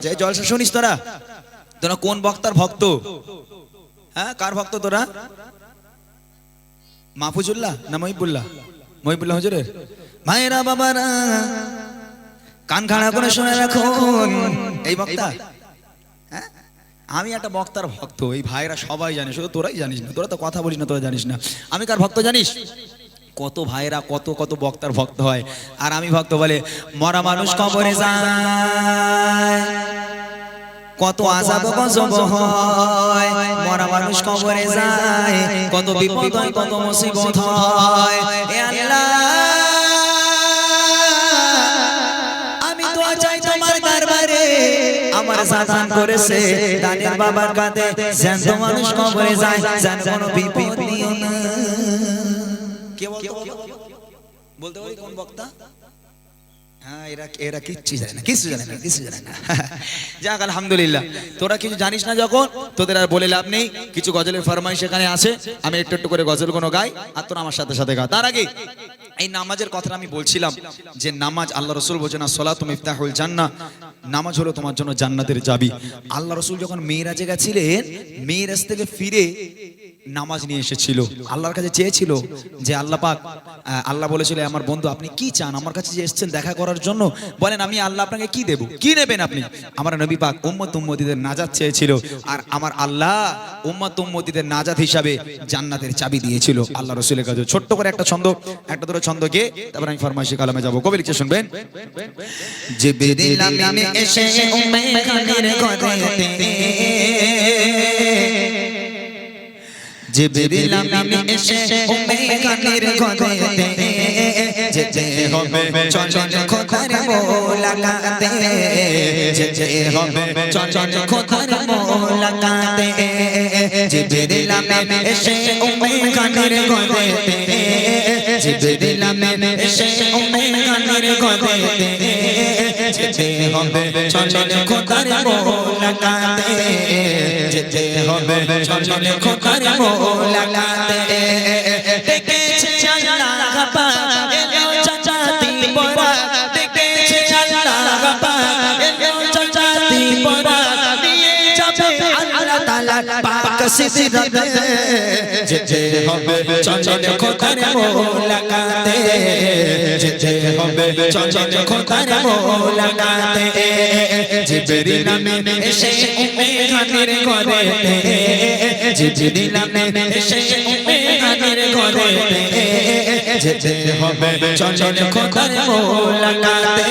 যে জলসা শুনিস তোরা তোরা কোন বক্তার ভক্ত? হ্যাঁ, কার ভক্ত তোরা? মাহফুজুল্লাহ না মহিবুল্লাহ? মহিবুল্লাহ হুজুরের। ভাইরা বাবারা কান খাড়া করে শুনে রাখুন, এই বক্তা। হ্যাঁ, আমি একটা বক্তার ভক্ত, এই ভাইরা সবাই জানে, শুধু তোরাই জানিস না। তোরা তো কথা বলিস না, তোরা জানিস না। আমি কার ভক্ত জানিস? কত ভাইরা কত কত বক্তার ভক্ত হয়, আর আমি ভক্ত বলে মরা মানুষ কবরে যায়, কত আযাব গজব হয়, মরা মানুষ কবরে যায়, কত বিপদ হয়, কত মুসিবত হয়। এ আল্লাহ, আমি দোয়া চাই তোমার দরবারে, আমার সাধন করেছে দানের বাবার কাঁধে, জ্যান্ত মানুষ কবরে যায়, যেন কোনো বিপদ নিও না। কে বলতে পারি কোন বক্তা? হ্যাঁ, এরা কিচ্ছু জানে না, কিছু জানে না, কিছু জানে না। যাক আলহামদুলিল্লাহ, তোরা কিছু জানিস না যখন, তোদের আর বলে লাভ নেই। কিছু গজলের ফরমাইশ এখানে আছে, আমি একটু একটু করে গজল কোনো গাই, আর তোরা আমার সাথে সাথে গা। তার আগে এই নামাজের কথাটা আমি বলছিলাম যে নামাজ, আল্লাহ রসুল বলছেন আসসালাতু মিফতাহুল জান্নাহ, নামাজ হলো তোমার জন্য জান্নাতের চাবি। আল্লাহ রসুল যখন মেরাজে গেছিলেন, মেরাজ থেকে ফিরে নামাজ নিয়ে এসেছিল, আল্লাহর কাছে চেয়েছিল যে আল্লাহ পাক, আল্লাহ বলেছিল আমার বন্ধু আপনি কি চান, আমার কাছে যে এসেছেন দেখা করার জন্য, বলেন আমি আল্লাহ আপনাকে কি দেব, কি নেবেন আপনি? আমার নবী পাক উম্মত উম্মতীদের নাজাত চেয়েছিল, আর আমার আল্লাহ উম্মত উম্মতীদের নাজাত হিসাবে জান্নাতের চাবি দিয়েছিল আল্লাহ রাসূলের কাছে। ছোট্ট করে একটা ছন্দ, একটা দুটো ছন্দ গেয়ে তারপর আমি ফরমাইশি কালামে যাব। কবি লিখে শুনবেন। জিবরিল আমিন এসে উম্মে খানির ঘরেতে, জিবরিল আমিন এসে উম্মে খানির ঘরেতে, যেতে হবে চঞ্চল খোদার মোলাকাতে, যেতে হবে চঞ্চল খোদার মোলাকাতে, জিবরিল আমিন এসে উম্মে খানির ঘরেতে, জিবরিল আমিন এসে উম্মে খানির ঘরেতে, যেতে হবে চঞ্চল খোদার মোলাকাতে, যেতে হবে চঞ্চল খোদার মোলাকাতে, দেখেছে আল্লাহ পাক এলো চাচাতি পরা, দেখেছে আল্লাহ পাক এলো চাচাতি পরা, নিয়ে যাবে আল্লাহ তাআলা পাক সিদরাতে, যেতে হবে চঞ্চল খোদার মোলাকাতে, যেতে হবে চঞ্চল খোদার মোলাকাতে, জিবরিল আমিন এসে উম্মে খানির ঘরেতে, জিবরিল আমিন এসে উম্মে খানির ঘরেতে, যেতে হবে চঞ্চল খোদার মোলাকাতে,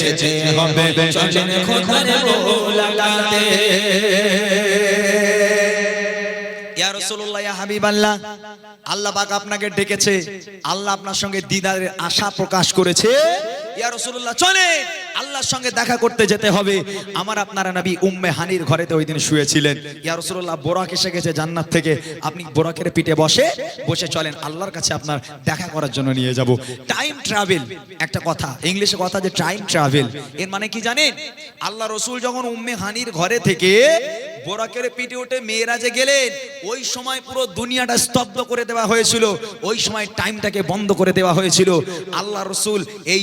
যেতে হবে চঞ্চল খোদার মোলাকাতে। ইয়া রাসূলুল্লাহ, ইয়া হাবিবাল্লাহ, আল্লাহ পাক আপনাকে ডেকেছে, আল্লাহ আপনার সঙ্গে দিদারের আশা প্রকাশ করেছে। ইয়া রাসূলুল্লাহ, চলে আল্লাহর সঙ্গে দেখা করতে যেতে হবে। আমার আপনার নবী উম্মে হানির ঘরেতে ওই দিন শুয়েছিলেন। ইয়া রাসূলুল্লাহ, বোরাক এসে গেছে জান্নাত থেকে, আপনি বোরাকের পিঠে বসে বসে চলেন, আল্লাহর কাছে আপনার দেখা করার জন্য নিয়ে যাব। টাইম ট্রাভেল একটা কথা, ইংলিশে কথা যে টাইম ট্রাভেল, এর মানে কি জানেন? আল্লাহ রসুল যখন উম্মে হানির ঘরে থেকে বোরাকের পিঠে উঠে মেরাজে গেলেন, ওই সময় পুরো দুনিয়াটা স্তব্ধ করে দেওয়া হয়েছিল, ওই সময় টাইমটাকে বন্ধ করে দেওয়া হয়েছিল। আল্লাহ রসুল এই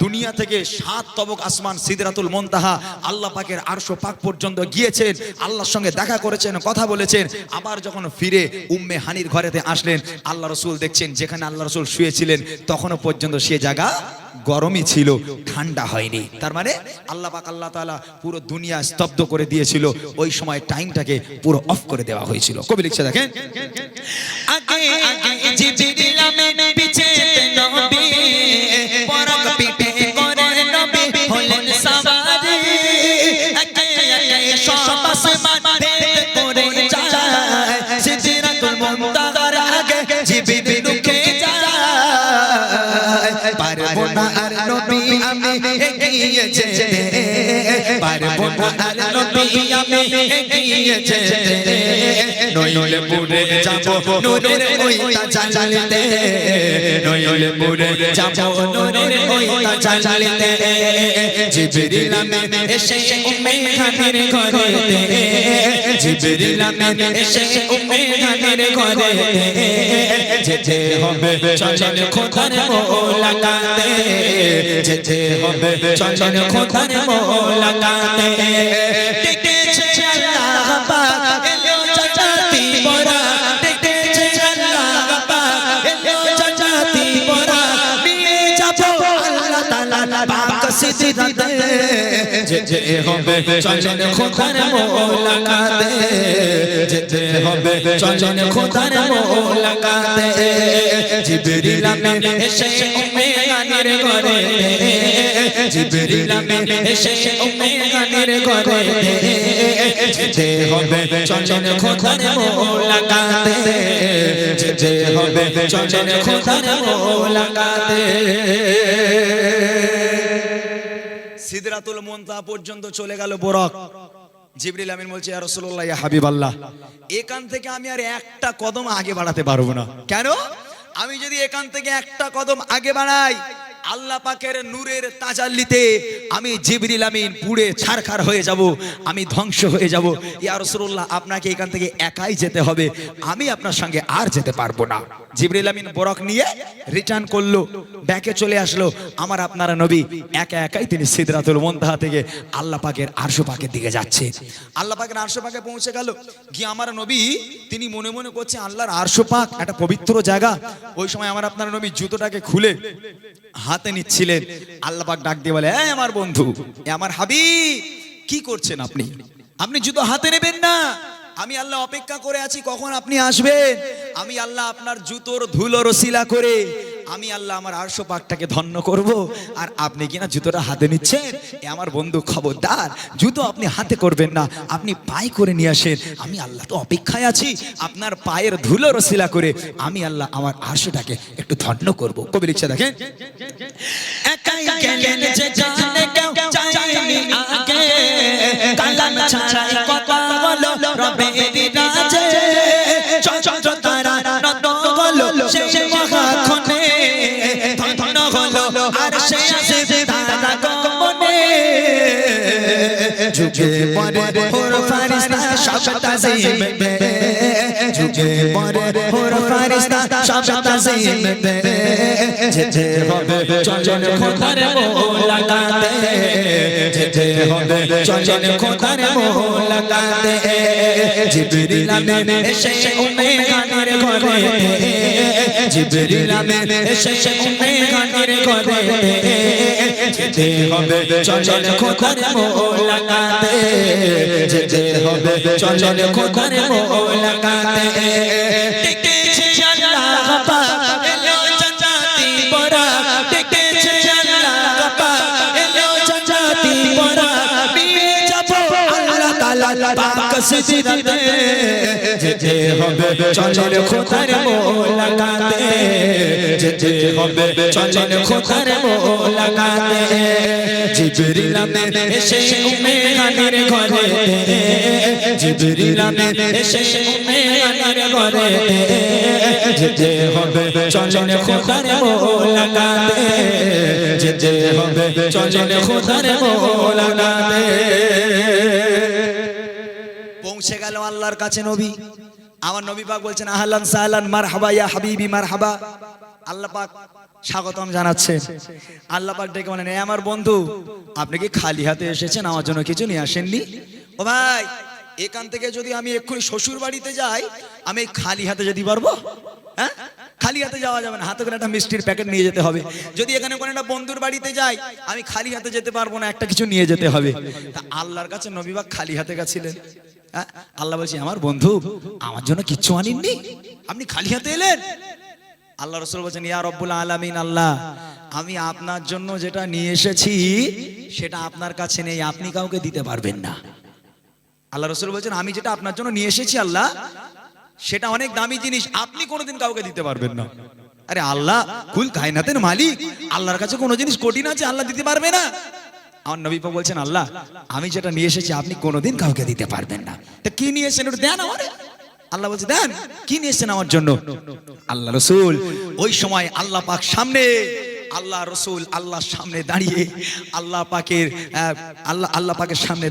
দুনিয়া থেকে 7 তবক আসমান, সিদরাতুল মুনতাহা, আল্লাহ পাকের আরশ পাক পর্যন্ত গিয়েছেন, আল্লাহর সঙ্গে দেখা করেছেন, কথা বলেছেন। আবার যখন ফিরে উম্মে হানির ঘরেতে আসলেন, আল্লাহ রসুল দেখছেন যেখানে আল্লাহ রসুল শুয়েছিলেন তখনও পর্যন্ত সে জায়গা গরমই ছিল, ঠান্ডা হয়নি। তার মানে আল্লাহ পাক, আল্লাহ তাআলা পুরো দুনিয়া স্তব্ধ করে দিয়েছিল, ওই সময় টাইমটাকে পুরো অফ করে দেওয়া হয়েছিল। কবি লিখছে দেখেন, আগে আগে জিবরিল আমিন পিছেতে নবী, বোরাক পিঠে করে নবী হলেন সওয়ারি, আগে আগে সব আসমান ভেদ করে যায়, সিদরাতুল মুনতাহার আগে জিবরিল ঢুকে যায়, পারবো না আর নবী আমি এগিয়ে যেতে, পারবো না আর নবী আমি এগিয়ে যেতে নইলে পুরে যাব নূরের ওই তাজালিতে নইলে পুরে যাব নূরের ওই তাজালিতে জিবরিল আমিন এসে উম্মে হানির ঘরেতে জিবরিল আমিন এসে উম্মে হানির ঘরেতে যেতে হবে চলেন খোদার মোলাকাতে যেতে হবে চলেন খোদার মোলাকাতে ডেকেছে আল্লাহ পাক এলো জান্নাতি বরা ডেকেছে আল্লাহ পাক এলো জান্নাতি বরা নিয়ে যাব আল্লাহ তাআলা পাক সিজদাতে যেতে হবে চলেন খোদার মোলাকাতে যেতে হবে চলেন খোদার মোলাকাতে জিবরিল আমিন এসে উম্মে হানির ঘরেতে জিবরিল আমিন এসে উম্মে হানির ঘরেতে যেতে হবে চলেন খোদার মোলাকাতে যেতে হবে চলেন খোদার মোলাকাতে সিদরাতুল মুনতাহা পর্যন্ত চলে গেল বুরাক জিবরিল আমিন বলছে ইয়া রাসূলুল্লাহ ইয়া হাবিবাল্লাহ এখান থেকে আমি আর একটা কদম আগে বাড়াতে পারবো না কেন আমি যদি এখান থেকে একটা কদম আগে বাড়াই আল্লাহ পাকের নূরের তাজাল্লিতে আমি জিবরিল আমিন পুড়ে ছারখার হয়ে যাব আমি ধ্বংস হয়ে যাব ইয়া রাসূলুল্লাহ আপনাকে এখান থেকে একাই যেতে হবে আমি আপনার সঙ্গে আর যেতে পারবো না জিবরিল আমিন বুরাক নিয়ে রিটার্ন করলো ব্যাকে চলে আসলো আমার আপনার নবী একা একাই তিনি সিদরাতুল মুনতাহা থেকে আল্লাহ পাকের আরশ পাকের দিকে যাচ্ছে আল্লাহ পাকের আরশ পাকে পৌঁছে গেল গিয়ে আমার নবী তিনি মনে মনে করছে আল্লাহর আরশ পাক একটা পবিত্র জায়গা ওই সময় আমার আপনার নবী জুতোটাকে খুলে হাতে নিচ্ছিলেন আল্লাহ পাক ডাক দিয়ে বলে এই আমার বন্ধু এ আমার হাবিব কি করছেন আপনি আপনি জুতো হাতে নেবেন না আমি আল্লাহ অপেক্ষা করে আছি কখন আপনি আসবেন আমি আল্লাহ আপনার জুতোর ধুলো রসিলা করে আমি আল্লাহ আমার আরশ পাকটাকে ধন্য করব আর আপনি কিনা জুতোটা হাতে নিচ্ছেন এ আমার বন্ধু খবরদার জুতো আপনি হাতে করবেন না আপনি পায়ে করে নিয়ে আসেন আমি আল্লাহ তো অপেক্ষায় আছি আপনার পায়ের ধুলো রসিলা করে আমি আল্লাহ আমার আরশটাকে একটু ধন্য করব কবি লিখছে দেখেন একাই গেলেন যে জানে কেউ চাইনি আগে কালাম ছাড়াই কথা বলো রবের রাজে চন্দ্র তারা নত হলো সেই মহাক্ষণে ধন্য হলো আর সে আসে তারা গমনে যুগে পরে হোর ফারিস্তা সব তাজিম দে যুগে পরে হোর ফারিস্তা সব তাজিম দে যেতে হবে চলেন খোদার মোলাকাতে যেতে হবে চলেন খোদার মোলাকাতে জিবরিল আমিন এসে উম্মে হানির ঘরেতে জিবরিল আমিন এসে উম্মে হানির ঘরেতে যেতে হবে চলেন খোদার মোলাকাতে যেতে হবে চলেন খোদার মোলাকাতে ডেকেছে আল্লাহ পাক এলো জান্নাতি বরাক ডেকেছে আল্লাহ পাক এলো জান্নাতি বরাক নিয়ে যাব আল্লাহ তাআলা পাক সিজদাতে যেতে হবে চলেন খোদার মোলাকাতে যেতে হবে চলেন খোদার মোলাকাতে জিবরিল আমিন এসে উম্মে হানির ঘরেতে জিবরিল আমিন এসে উম্মে হানির ঘরেতে যেতে হবে চলেন খোদার মোলাকাতে যেতে হবে চলেন খোদার মোলাকাতে পৌঁছে গেল আল্লাহর কাছে নবী আমার নবী পাক বলছেন আহলান সাহলান মারহাবা ইয়া হাবিবি মারহাবা আল্লাহ পাক স্বাগতম জানাচ্ছেন আল্লাহ পাক ডেকে বলেন এই আমার বন্ধু আপনি কি খালি হাতে এসেছেন আমার জন্য কিছু নিয়ে আসেননি ও ভাই এখান থেকে যদি আমি এক্ষুনি শ্বশুর বাড়িতে যাই আমি খালি হাতে যেতে পারবো হ্যাঁ খালি হাতে যাওয়া যাবে না হাতে করে একটা মিষ্টির প্যাকেট নিয়ে যেতে হবে যদি এখানে কোনো একটা বন্ধুর বাড়িতে যাই আমি খালি হাতে যেতে পারবো না একটা কিছু নিয়ে যেতে হবে তা আল্লাহর কাছে নবী পাক খালি হাতে গেছিলেন আল্লাহ বলছি আমার বন্ধু আমার জন্য কিচ্ছু আনেননি আপনি খালি হাতে এলেন আল্লাহ রাসূল বলেন ইয়া রব্বুল আলামিন আল্লাহ আমি আপনার জন্য যেটা নিয়ে এসেছি সেটা আপনার কাছে নেই আপনি কাউকে দিতে পারবেন না আল্লাহ রাসূল বলেন আমি যেটা আপনার জন্য নিয়ে এসেছি আল্লাহ সেটা অনেক দামি জিনিস আপনি কোনোদিন কাউকে দিতে পারবেন না আরে আল্লাহ কুল কায়নাতের মালিক আল্লাহর কাছে কোনো জিনিস কঠিন আছে আল্লাহ দিতে পারবে না আমার নবী পাক বলছেন আল্লাহ আমি যেটা নিয়ে এসেছি আপনি কোনোদিন কাউকে দিতে পারবেন না, তা কি নিয়ে এসেছেন ওটা দেন আমারে। আল্লাহ বলছে দেন কি নিয়ে এসেছেন আমার জন্য। আল্লাহ রসুল ওই সময় আল্লাহ পাক সামনে, আল্লাহ রসুল আল্লাহর সামনে দাঁড়িয়ে আল্লাহ পাকের সামনে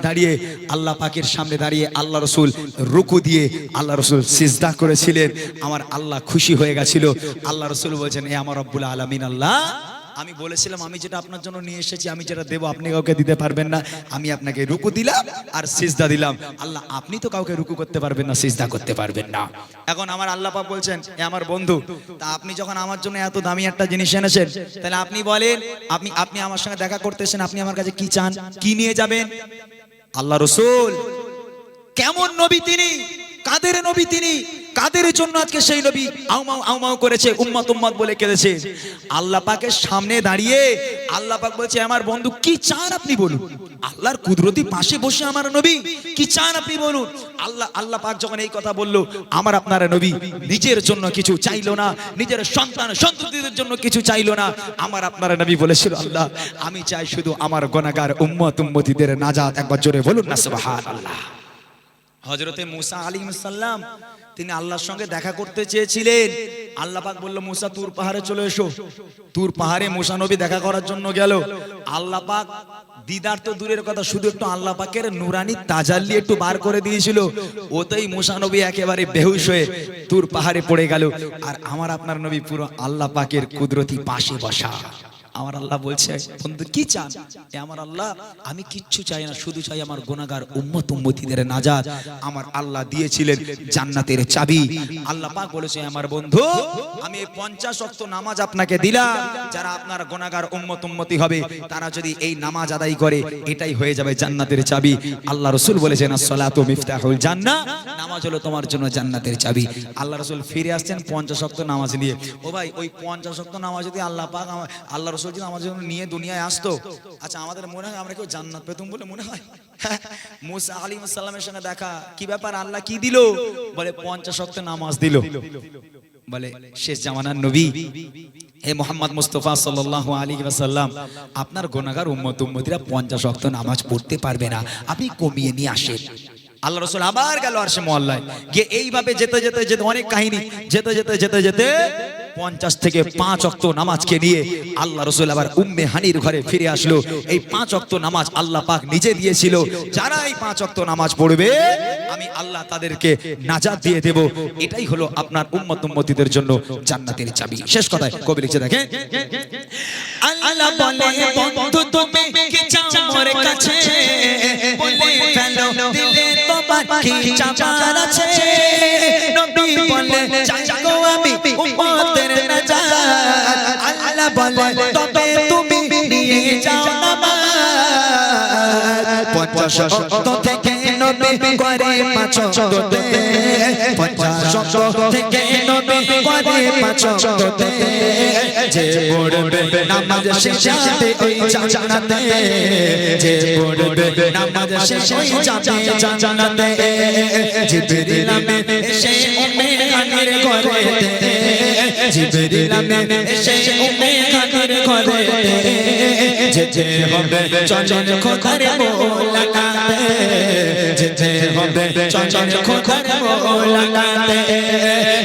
দাঁড়িয়ে আল্লাহ রসুল রুকু দিয়ে আল্লাহ রসুল সিজদা করেছিলেন। আমার আল্লাহ খুশি হয়ে গেছিল। আল্লাহ রসুল বলছেন এ আমার রব্বুল আলামিন আল্লাহ, আমি বলেছিলাম আমি যেটা আপনার জন্য নিয়ে এসেছি আমি যেটা দেবো আপনি কাউকে দিতে পারবেন না, আমি আপনাকে রুকু দিলাম আর সিজদা দিলাম। আল্লাহ আপনি তো কাউকে রুকু করতে পারবেন না, সিজদা করতে পারবেন না। এখন আমার আল্লাহ পাক বলছেন এ আমার বন্ধু, তা আপনি যখন আমার জন্য এত দামি একটা জিনিস এনেছেন তাহলে আপনি বলেন আপনি আমার সঙ্গে দেখা করতেছেন, আপনি আমার কাছে কি চান, কি নিয়ে যাবেন। আল্লাহ রসুল কেমন নবী তিনি, কাদের নবী তিনি, কাদের জন্য আজকে সেই নবী আউমাউ করেছে, উম্মত উম্মত বলে কেঁদেছে। আল্লাহ পাকের সামনে দাঁড়িয়ে আল্লাহ পাক বলছে আমার বন্ধু কি চান আপনি বলুন। আল্লাহর কুদরতি পাশে বসে আমার নবী কি চান আপনি বলুন। আল্লাহ পাক যখন এই কথা বললো, আমার আপনার নবী নিজের জন্য কিছু চাইলো না, নিজের সন্তান সন্ততিদের জন্য কিছু চাইলো না। আমার আপনার নবী বলেছিল আল্লাহ আমি চাই শুধু আমার গুনাহগার উম্মত উম্মতিদের নাজাত। একবার জোরে বলুন না সুবহানাল্লাহ। হযরতে মুসা আলাইহিস সালাম তিনি আল্লাহর সঙ্গে দেখা করতে চেয়েছিলেন। আল্লাহ পাক বলল মুসা তুর পাহাড়ে চলে এসো। তুর পাহাড়ে মুসা নবী দেখা করার জন্য গেল। আল্লাহ পাক দিদার তো দূরের কথা, শুধু একটু আল্লাহ পাকের নুরানি তাজাল্লি একটু বার করে দিয়েছিল, ওতেই মুসা নবী একেবারে বেহুশ হয়ে তুর পাহাড়ে পড়ে গেল। আর আমার আপনার নবী পুরো আল্লাহ পাকের কুদরতি পাশে বসা। আমার আল্লাহ বলছে বন্ধু কি চান। আমার আল্লাহ আমি কিচ্ছু চাই না, শুধু চাই আমার গুনাহগার উম্মত উম্মতিদের নাজাত। আমার আল্লাহ দিয়েছিলেন জান্নাতের চাবি। আল্লাহ পাক বলেছে আমার বন্ধু আমি 50 ওয়াক্ত নামাজ আপনাকে দিলাম, যারা আপনার গুনাহগার উম্মত উম্মতি হবে তারা যদি এই নামাজ আদায় করে এটাই হয়ে যাবে জান্নাতের চাবি। আল্লাহ রাসূল বলেছেন আসসালাতু মিফতাহুল জান্নাহ, নামাজ হলো তোমার জন্য জান্নাতের চাবি। আল্লাহ রাসূল ফিরে আসছেন 50 ওয়াক্ত নামাজ নিয়ে। ও ভাই ওই 50 ওয়াক্ত নামাজ যদি আল্লাহ পাক আল্লাহ রাসূল যদি আমাদের জন্য নিয়ে দুনিয়ায় আসতো, আচ্ছা আমাদের মনে হয় আমরা কেউ জান্নাত পেতাম বলে মনে হয়। মুসা আলাইহিস সালামের সঙ্গে দেখা, কি ব্যাপার আল্লাহ কি দিল, বলে 50 ওয়াক্ত নামাজ দিল। বলে শেষ জামানার নবী হে মুহাম্মদ মুস্তাফা সাল্লাল্লাহু আলাইহি ওয়াসাল্লাম আপনার গুনাহগার উম্মত উম্মতিরা 50 ওয়াক্ত নামাজ পড়তে পারবে না, আপনি কমিয়ে নিয়ে আসেন। আল্লাহ রাসূল আবার গেল আরশে মুআল্লায় গিয়ে এইভাবে যেতে যেতে যেতে অনেক কাহিনী যেতে যেতে যেতে যেতে 50 থেকে 5 ওয়াক্ত নামাজকে নিয়ে আল্লাহ রাসূল আবার উম্মে হানির ঘরে ফিরে আসলো। এই 5 ওয়াক্ত নামাজ আল্লাহ পাক নিজে দিয়েছিল, যারা এই 5 ওয়াক্ত নামাজ পড়বে আমি আল্লাহ তাদেরকে নাজাত দিয়ে দেব। এটাই হলো আপনার উম্মত উম্মতিদের জন্য জান্নাতের চাবি। শেষ কথায় কবি লিখে দেখেন আল্লাহ বলে বন্ধু তুমি কি চাও মোর কাছে, বলে ফেলো দিলে তোমার কি চাওয়ার আছে। নবী বলে চাই গো আমি উম্মতের নাজাত। আল্লাহ বলে তবে তুমি নিয়ে যাও নামাজ। 50 ওয়াক্ত থেকে নবী করে 5 ওয়াক্ত, 50 ওয়াক্ত থেকে নবী করে 5 ওয়াক্ত। যে পড়বে নামাজ শেষে ওই জান্নাতে, যে পড়বে নামাজ শেষে ওই যাবে জান্নাতে। জিবরিল আমিন এসে উম্মে হানির ঘরেতে, জিবরিল আমিন এসে উম্মে হানির ঘরেতে। যেতে হবে চঞ্চল খোদার মোলাকাতে, যেতে হবে চঞ্চল খোদার মোলাকাতে।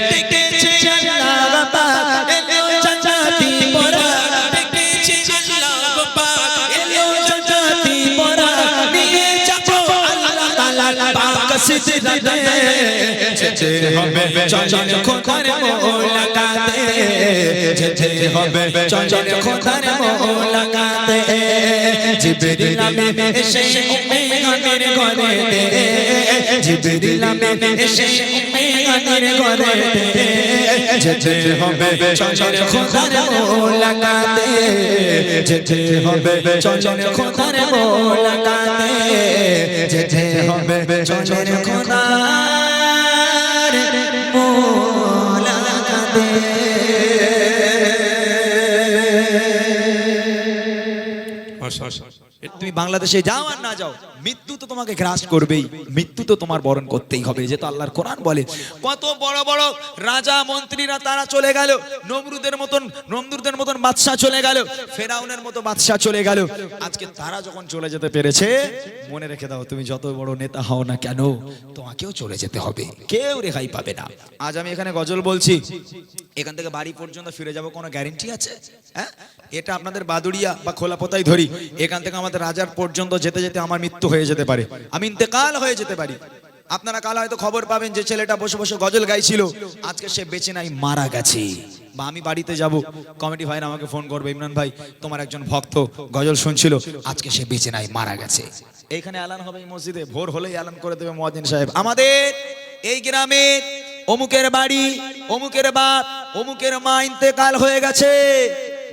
ডেকেছে আল্লাহ পাক এলো জান্নাতি পরা, ডেকেছে আল্লাহ পাক এলো জান্নাতি পরা। নিয়ে যাবো আল্লাহ তাআলা পাক সিজদাতে, যেতে হবে চঞ্চল খোদার মোলাকাতে, যেতে হবে চঞ্চল খোদার মোলাকাতে। জিবরিল আমিন এসে উম্মে হানির ঘরেতে, জিবরিল আমিন এসে উম্মে হানির ঘরেতে। যেতে হবে চঞ্চল খোদার মোলাকাতে, যেতে হবে চঞ্চল খোদার মোলাকাতে, যেতে হবে চঞ্চল খোদার মোলাকাতে। তুমি বাংলাদেশে যাও আর না যাও, মৃত্যু তো তোমাকে গ্রাস করবেই, মৃত্যু তো তোমার বরণ করতেই হবে। যেহেতু আল্লাহর কোরআন বলে কত বড় বড় রাজা মন্ত্রীরা তারা চলে গেল, নমরুদের মতন বাদশা চলে গেল, ফেরাউনের মতো বাদশা চলে গেল। আজকে তারা যখন চলে যেতে পেরেছে, মনে রেখে দাও তুমি যত বড় নেতা হও না কেন, তোমাকেও চলে যেতে হবে, কেউ রেহাই পাবে না। আজ আমি এখানে গজল বলছি, এখান থেকে বাড়ি পর্যন্ত ফিরে যাব কোনো গ্যারেন্টি আছে? হ্যাঁ, এটা আপনাদের বাদুড়িয়া বা খোলাপোতাই ধরি, এখান থেকে আমাদের রাজার পর্যন্ত যেতে যেতে আমার মৃত্যু হয়ে যেতে পারে, আমি ইন্তেকাল হয়ে যেতে পারি। আপনারা কাল হয়তো খবর পাবেন যে ছেলেটা বসে বসে গজল গাইছিল, আজকে সে বেঁচে নাই, মারা গেছে। বা আমি বাড়িতে যাব, কমিটি ভাইরা আমাকে ফোন করবে, ইমরান ভাই তোমার একজন ভক্ত গজল শুনছিল, আজকে সে বেঁচে নাই, মারা গেছে। এইখানে এলান হবে এই মসজিদে, ভোর হলেই এলান করে দেবে মুয়াজ্জিন সাহেব, আমাদের এই গ্রামে অমুকের বাড়ি, অমুকের বাপ, অমুকের মা ইন্তেকাল হয়ে গেছে,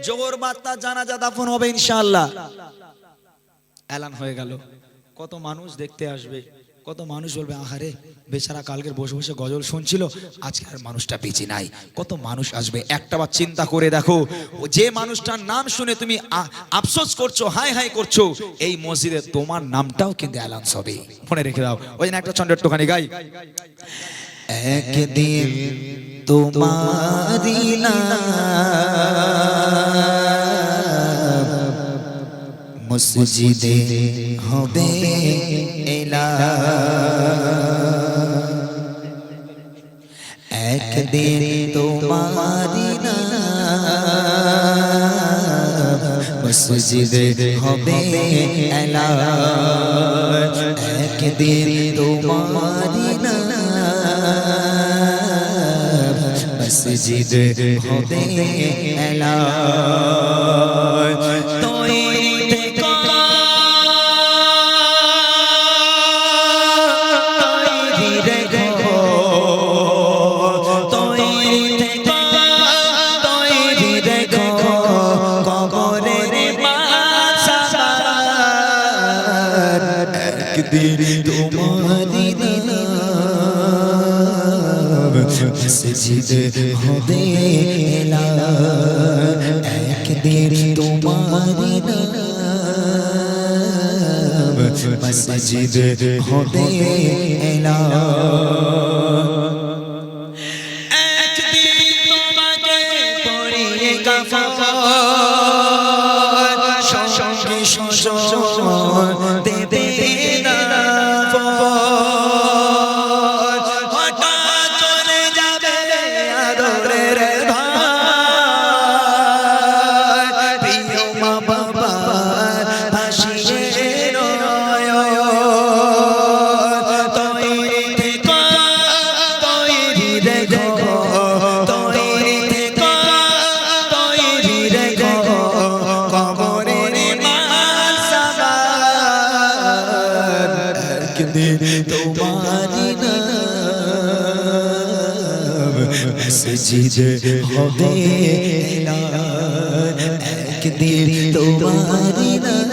জোহর বাদ তার জানাজা দাফন হবে ইনশাআল্লাহ। এলান হয়ে গেল, কত মানুষ দেখতে আসবে, কত মানুষ বলবে আহারে বেচারা কালকের বসে বসে গজল শুনছিল, আজকে আর মানুষটা বেঁচে নাই। কত মানুষ আসবে, একটাবার চিন্তা করে দেখো, যে মানুষটার নাম শুনে তুমি আফসোস করছো, হাই হাই করছো, এই মসজিদে তোমার নামটাও কিন্তু অ্যালাউন্স হবে, মনে রেখে দাও। ওই জন্য একটা ছন্দ একটুখানি গাই, একদিন তোমারি নাম মসজিদে হবে এলান, একদিন তোমারি নাম মসজিদে হবে এলান, একদিন তোমারি নাম মসজিদে হবে এলান। তৈরি থেকো, তৈরি রেখো, তৈরি থেকো, তৈরি রেখো, কবরের মাঝার একদিন তোমারি নাম মসজিদে হবে এলান, একদিন তোমারি নাম মসজিদে হবে এলান। একদিন তোমাকে পরিয়ে কাফন, সঙ্গে সুজন দেবে না, হঠাৎ চলে যাবে আদরের ভাই, প্রিয় মা বাবা ভাসিয়ে নয়ন। তৈরি থেকো, তৈরি রেখো, তৈরি থেকো, তৈরি রেখো, কবরের মাঝার একদিন তোমারি নাম মসজিদে হবে এলান, একদিন তোমারি নাম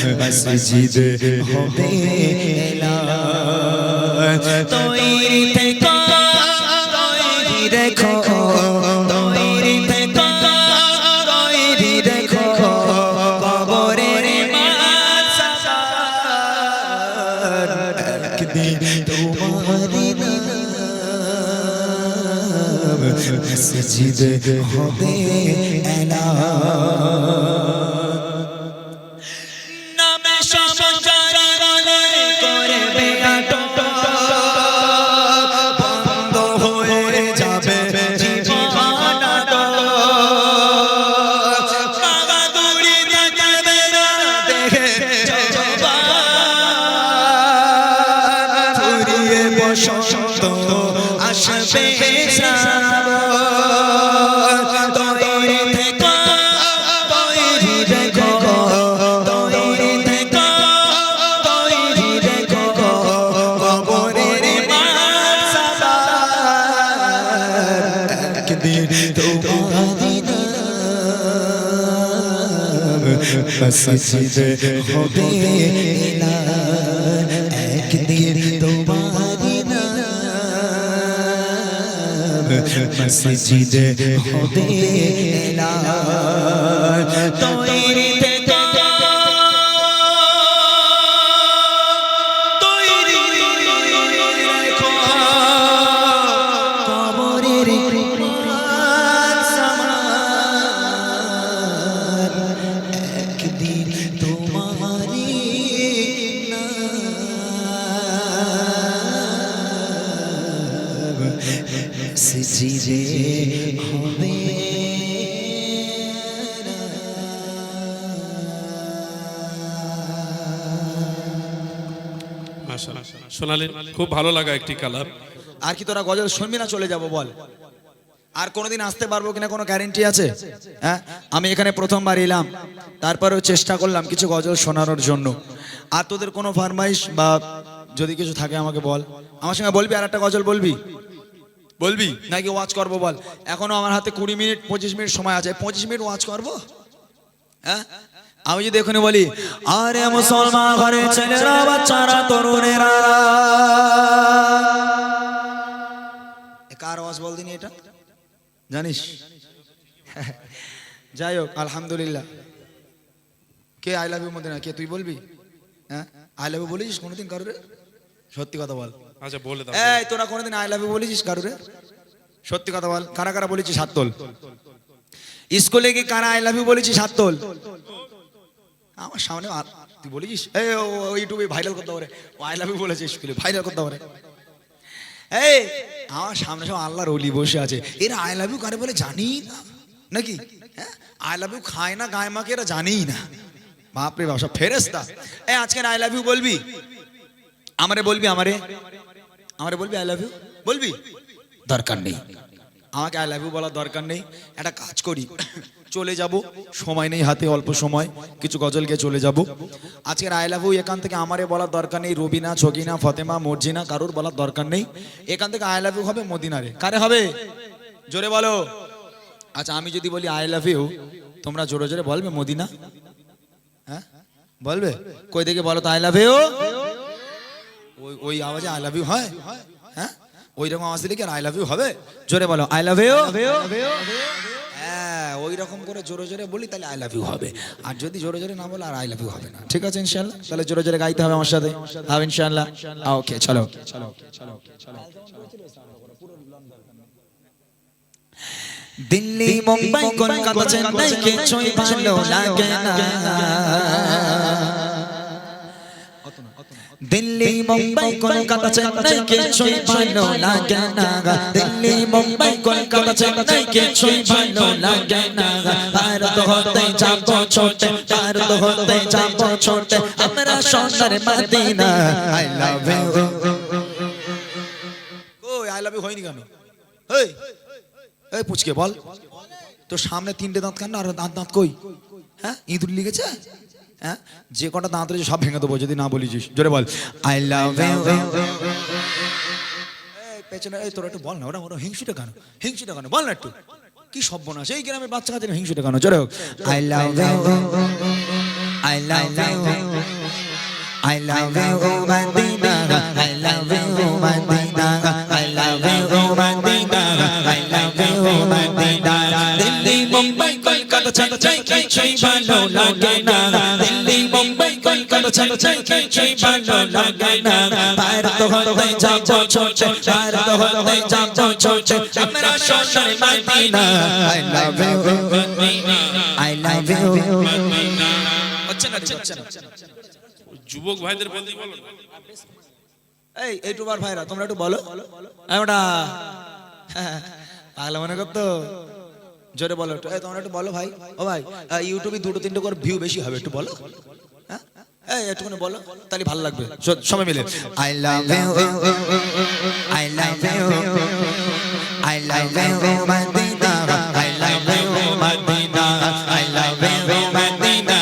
মসজিদে হবে এলান। তৈরি থেকো, তৈরি রেখো, তৈরি থেকো, তৈরি রেখো, কবরের মাঝার একদিন তোমারি নাম মসজিদে হবে এলান। নামে সমাচার বলে করবে আটক, বন্ধ হয়ে যাবে জীবন আটক, বাবাদুড়ি থাকবে না দেখে জবান, ফুরিয়ে বসন্ত আসবে শ্রাবণ। তৈরি থেকো, তৈরি রেখো, তৈরি থেকো, তৈরি রেখো, কবরের মাঝার একদিন তোমারি নাম মসজিদে হবে এলান, একদিন তোমারি নাম মসজিদে হবে এলান। তৈরি এসেছি যে হবে মাশাআল্লাহ শোনালেন, খুব ভালো লাগা একটি কালাম। আর কি তোরা গজল শুনবি না চলে যাব বল? আর কোনোদিন আসতে পারবো কিনা কোনো গ্যারেন্টি আছে? হ্যাঁ, আমি এখানে প্রথমবার এলাম, তারপরেও চেষ্টা করলাম কিছু গজল শোনানোর জন্য। আর তোদের কোনো ফরমাইশ বা যদি কিছু থাকে আমাকে বল। আমার সঙ্গে বলবি আর একটা গজল বলবি? বলবি নাকি ওয়াচ করবো বল? এখনো আমার হাতে 20 মিনিট 25 মিনিট সময় আছে, 25 মিনিট ওয়াচ করবো? হ্যাঁ, আমি যদি এখানে বলি আরে মুসলমান ঘরে ছেলেরা বাচ্চারা তরুণেরা, কার আওয়াজ বল দিনি এটা জানিস? যাই হোক আলহামদুলিল্লাহ। কে আই লাভ ইউ মদিনা, কে তুই বলবি? হ্যাঁ, আই লাভ ইউ বলেছিস কোনোদিন কারুরে? সত্যি কথা বল। আচ্ছা বলে দাও। এই তোরা কোনোদিন আই লাভ ইউ বলেছিস কারুরে? সত্যি কথা বল, কারা কারা বলেছিস হাত তোল। স্কুলে কি কারা আই লাভ ইউ বলেছিস হাত তোল। আমার সামনে তুই বলেছিস? এই ও ইউটিউবে ভাইরাল করতে পারে, ও আই লাভ ইউ বলেছে স্কুলে, ভাইরাল করতে পারে। এই আমার সামনে সব আল্লাহর ওলি বসে আছে, এরা আই লাভ ইউ কারে বলে জানি না নাকি? হ্যাঁ, আই লাভ ইউ খায় না গায়ে মাকে এরা জানি না। বাপরে বাপ, সব ফেরেশতা। এই আজকে আই লাভ ইউ বলবি? আমারে বলবি? আমারে বলবি আই লাভ ইউ বলবি? দরকার নেই, আমাকে আই লাভ ইউ বলার দরকার নেই। একটা কাজ করি, চলে যাব, সময় নেই হাতে, অল্প সময়, কিছু গজল গিয়ে চলে যাব। আজকের আই লাভ ইউ এখান থেকে আমারে বলার দরকার নেই, রবিনা, ছগিনা, ফতেমা, মর্জিনা কারুর বলার দরকার নেই। এখান থেকে আই লাভ ইউ হবে মদিনারে। কারে হবে জোরে বলো? আচ্ছা আমি যদি বলি আই লাভ ইউ, তোমরা জোরে জোরে বলবে মদিনা? হ্যাঁ বলবে? কই দেখে বলো তো আই লাভ ইউ। ওই আওয়াজে আই লাভ ইউ হয়? হ্যাঁ, ওই রকম আওয়াজ দিলে কি আই লাভ ইউ হবে? জোরে বলো আই লাভ ইউ। হ্যাঁ, ওই রকম করে জোরে জোরে বলি তাহলে আই লাভ ইউ হবে। আর যদি জোরে জোরে না বলো আর আই লাভ ইউ হবে না। ঠিক আছে ইনশাআল্লাহ? তাহলে জোরে জোরে গাইতে হবে আমার সাথে, হবে ইনশাআল্লাহ? ওকে চলো। দিল্লি মুম্বাই কলকাতা চেন্নাই কিছুই ভালো লাগে না। দিল্লি মুম্বাই কলকাতা চেন্নাই কিছুই ভালো লাগে না। দিল্লি মুম্বাই কলকাতা চেন্নাই কিছুই ভালো লাগে না। ভারত হতে যাবো ছোটে, ভারত হতে যাবো ছোটে, আমরা সোনার মদিনা। I love you. ওই আই লাভ ইউ হয়নি কেন? এই এই পুচকে বল, তোর সামনে 3টে দাঁত কেন আর দাঁত দাঁত কই? হ্যাঁ, ইঁদুর লিগেছে? হ্যাঁ, যে কটা দাঁত রয়েছে সব ভেঙে দেবো যদি না বলিস। জোরে বল আই লাভ ইউ। পেছনে এই তোরা একটু বল না, ওরা হিংসুটা কেন? হিংসুটা কেন বল না একটু। কি সর্বনাশ এই গ্রামের বাচ্চা কাচ্চা হিংসুটা কেন? জোরে হোক I love you, I love you, I love you Madina, I love you Madina, I love you Madina, I love you Madina. Delhi Mumbai Kolkata Chennai কিছুই ভালো লাগে না। দিল্লি মুম্বাই কলকাতা চেন্নাই কিছুই ভালো লাগে না। ভারত হতে যাবো ছোটে, ভারত হতে যাবো ছোটে, আমরা সোনার Madina. I love you, I love you. হচ্ছে না হচ্ছে না? যুবক ভাইদের বলতে বলো। এই ইউটিউবার ভাইরা তোমরা একটু বলো। ওটা পাগলা মনে করতো, জোরে বলো একটু। তোমরা একটু বলো ভাই। ও ভাই, ইউটিউবে 2-3টে করে ভিউ বেশি হবে, একটু বলো। হ্যাঁ, এই একটুখানি বলো, তাহলে ভালো লাগবে সবাই মিলে। I love you, I love you, I love you Madina, I love you Madina, I love you Madina,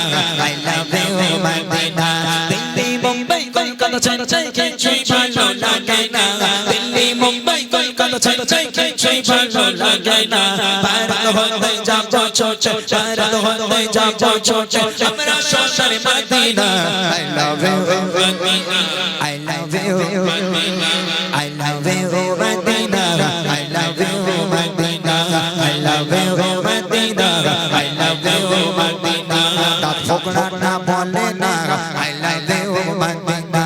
I love you Madina. Delhi Mumbai Kolkata Chennai কিছুই ভালো লাগে না। দিল্লি মুম্বাই কলকাতা চেন্নাই কিছুই ভালো লাগে না। ভারত হতে যাবো ছোটে, ভারত হতে যাবো ছোটে, আমরা সোনার Madina. I love you, I love you, I love you Madina, I love you Madina, I love you Madina, I love you Madina. দাঁত ফোকড়া না বলে না, I love you Madina,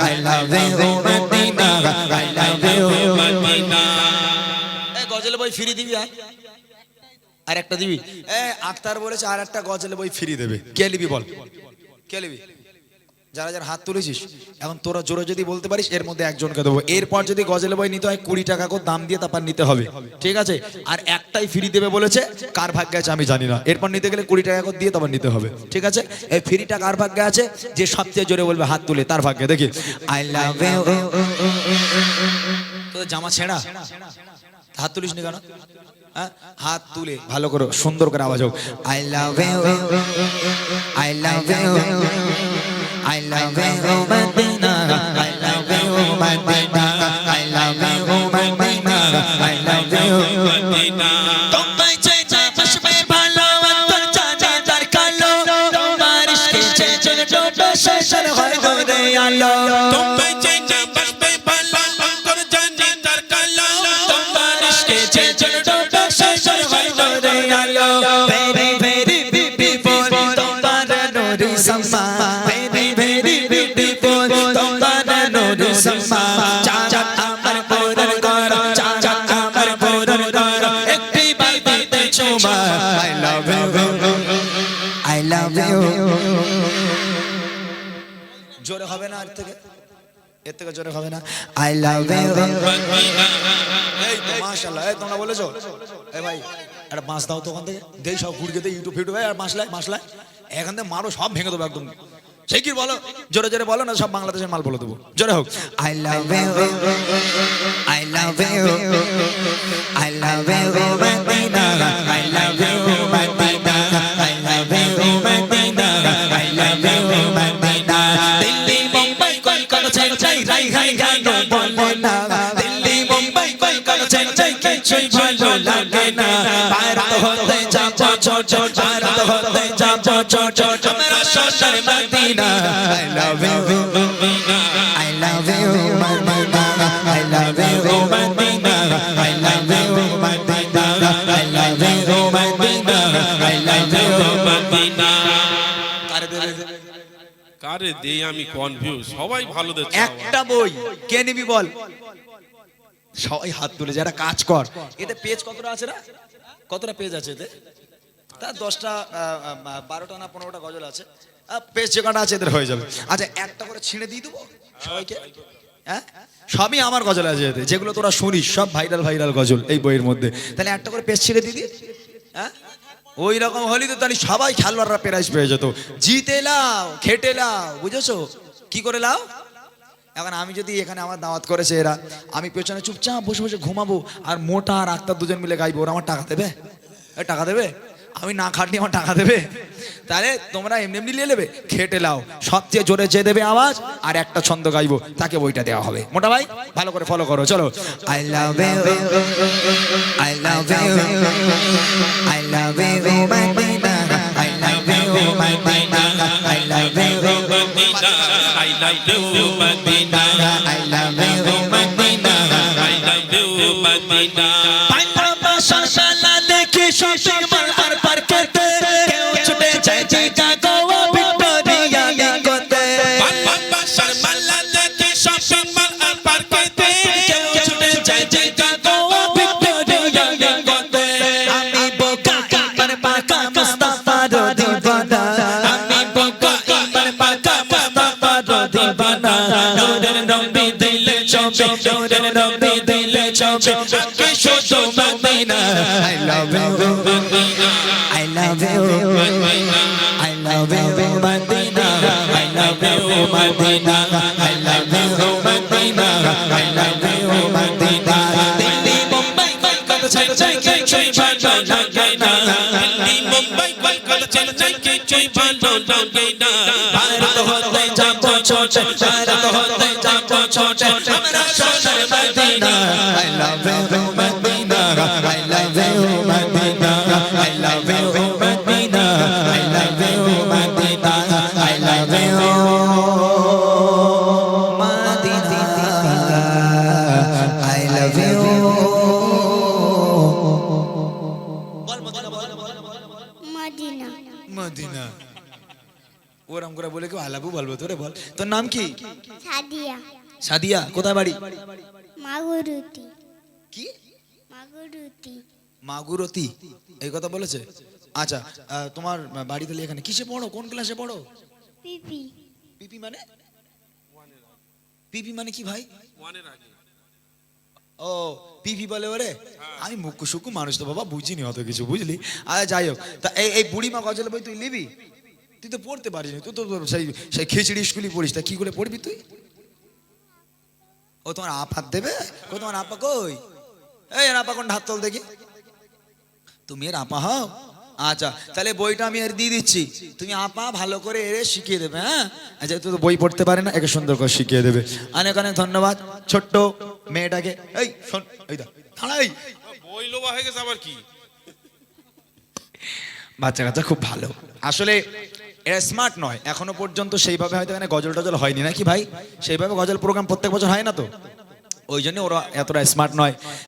I love you Madina, I love you Madina. এই গজল বই ফ্রি দিবি আর একটা দিবি। এই আক্তার বলেছে আর একটা গজল বই ফ্রি দেবে। কে নিবি বল? কে নিবি? যারা যারা হাত তুলেছিস এখন তোরা জোরে যদি বলতে পারিস এর মধ্যে একজনকে দেবো। এরপর যদি গজলে বই নিতে হয় 20 টাকা করে দাম দিয়ে তারপর নিতে হবে, ঠিক আছে? আর একটাই ফ্রি দেবে বলেছে, কার ভাগ্যে আছে আমি জানি না। এরপর নিতে গেলে 20 টাকা করে দিয়ে তারপর নিতে হবে, ঠিক আছে? এই ফ্রিটা কার ভাগ্যে আছে? যে সবচেয়ে জোরে বলবে হাত তুলে তার ভাগ্যে। দেখি আই লাভ ইউ। তোদের জামা ছেঁড়া, হাত তুলিস নি কেন? হ্যাঁ, হাত তুলে ভালো করে সুন্দর করে আওয়াজ হোক। I love you, I love you, I love you, Madina. I love you, Madina. I love you, Madina. I love you, Madina. তোমায় চেয়ে বসবে ভালো অন্তর জানে তার কালো, তোমার ইশকে চেয়ে ডোবে শেষের হয় দরে আলো। তোমায় চেয়ে বসবে ভালো অন্তর জানে তার কালো, তোমার ইশকে চেয়ে ডোবে শেষের হয় দরে আলো। Very very beautiful তোমার নূরি সমা, জোরে হবে না, এর থেকে জোরে হবে না। I love you. এই তো মাশাআল্লাহ, এই তোমরা বলেছো। এই ভাই একটা বাঁশ দাও তো ওখান থেকে, দেই সব ঘুরকে দেই ইউটিউব ফিউটিউবে। আর মাসলাই এখান থেকে মারো, সব ভেঙে দেবো একদম। সেই কি বলো, জোরে জোরে বলো না, সব বাংলাদেশের মাল বলে দেবো। জোরে হোক। I love you, I love you, I love you Madina, I love you Madina, I love you Madina, I love you Madina. Delhi Mumbai Kolkata চাই রাই হাই গানো বলে না, দিল্লি মুম্বাই কলকাতা চাই কিছুই ভালো লাগে না। ভারত হতে যাবো ছোট, ভারত হতে যাবো ছোট, আমরা শ্বশুর Medina. I love you, I love you, Madina. I love you, Madina. I love you, Madina. I love you, Madina. I love you, Madina. কারে দেই আমি কনফিউজ, সবাই ভালো দিচ্ছে। একটা বই কে নিবি বল? সবাই হাত তুলে, যারা কাজ কর। এতে পেজ কতটা আছে না? কতটা পেজ আছে এতে? তার 10টা 12টা না 15টা গজল আছে। পেজ যে কটা আছে এদের হয়ে যাবে। আচ্ছা একটা করে ছিঁড়ে দিয়ে দেবো সবাইকে। হ্যাঁ, সবই আমার গজল আছে এতে, যেগুলো তোরা শুনিস সব ভাইরাল গজল এই বইয়ের মধ্যে। তাহলে একটা করে পেজ ছিঁড়ে দিয়ে দিই। হ্যাঁ, ওই রকম হলি তো তাহলে সবাই খেলোয়াড়রা প্রাইজ পেয়ে যেত। জিতে লাও, খেটে লাও, বুঝেছো? কি করে লাও? এখন আমি যদি এখানে আমার দাওয়াত করেছে এরা, আমি পেছনে চুপচাপ বসে বসে ঘুমাবো আর মোটা আর আক্তার দুজন মিলে গাইবো, ওরা আমার টাকা দেবে? টাকা দেবে? আমি না খাটনি আমার টাকা দেবে? তাহলে তোমরা এমনি এমনি নিয়ে নেবে। খেটে লাও, সবচেয়ে জোরে যে দেবে আওয়াজ আর একটা ছন্দ গাইবো তাকে বইটা দেওয়া হবে। মোটা ভাই ভালো করে ফলো করো, চলো। I love you, I love you, I love you Madina, I love you Madina, I love you Madina, I love you Madina, I love you Madina, I love you Madina. ভালোবাসা শালা দেখে শপিং মল আর পার্কেতে, কেউ ছুটে যায় চিকাগো ভিক্টোরিয়া লিঙ্কতে। ভালোবাসার মালা দেখে শপিং মল আর পার্কেতে, কেউ ছুটে যায় চিকাগো ভিক্টোরিয়া লিঙ্কতে। আমি বোকা ইমার পাকা মুস্তাফার দিওয়ানা, আমি বোকা ইমার পাকা মুস্তাফার দিওয়ানা। নূরের নবী দিলে চোখে, নূরের নবী দিলে চোখে, আঁখে শুধু Medina. I love you, I love you, I love you Madina, I love you Madina, I love you Madina, I love you Madina. Delhi Mumbai Kolkata চাই কিছুই ভালো লাগে না, দিল্লি মুম্বাই কলকাতা চাই কিছুই ভালো লাগে না। ভারত হতে যাবো ছোট, ভারত হতে যাবো ছোট, আমরা শ্বশুর Medina. I love you Madina, I love you Madina, I love you Madina, I love you Madina, I love you Madina, I love you। বল মদিনা, বল মদিনা। মদিনা। ওরম করে বলে কেউ আলাবু বলবো? তোরে বল, তোর নাম কি? সাদিয়া। সাদিয়া, কোথায় বাড়ি? মাগুরুতি। কি? মাগুরুতি। মাগুরতি, এই কথা বলেছে? আচ্ছা তোমার বাড়ি তাহলে এখানে। কিসে পড়ো, কোন ক্লাসে পড়ো? পিপি। পিপি মানে পিপি মানে কি ভাই? ওয়ানের আগে ও পিপি বলে ওরে, আমি মুক্কু সুক্কু মানুষ তো বাবা, বুঝিনি অত কিছু, বুঝলি? আরে যাই হোক, তা এই বুড়িমা গজল বই তুই নিবি? তুই তো পড়তে পারিস না, তুই তো সেই সেই খিচড়ি স্কুলে পড়িস, তা কি করে পড়বি তুই? ও তোমার আপাত দেবে? কো তোমার আপা কই? এই আপা কোন হাত তোল দেখি, তুমি এর আপা হও? আচ্ছা তাহলে বইটা আমি এর দিয়ে দিচ্ছি, তুমি আপা ভালো করে এর শিখিয়ে দেবে। হ্যাঁ আচ্ছা, তুই তো বই পড়তে পারে না, একে সুন্দর করে শিখিয়ে দেবে। অনেক অনেক ধন্যবাদ ছোট্ট মেয়েটাকে। এই শোন, এই দা দাঁড়াই, বই লোবা হয়ে গেছে আবার কি? বাচ্চা কাচ্চা খুব ভালো, আসলে এরা স্মার্ট নয় এখনো পর্যন্ত সেইভাবে, হয়তো এখানে গজল টজল হয়নি নাকি ভাই? সেইভাবে গজল প্রোগ্রাম প্রত্যেক বছর হয় না তো, ওই জন্য ওরা এতটা স্মার্ট নয়।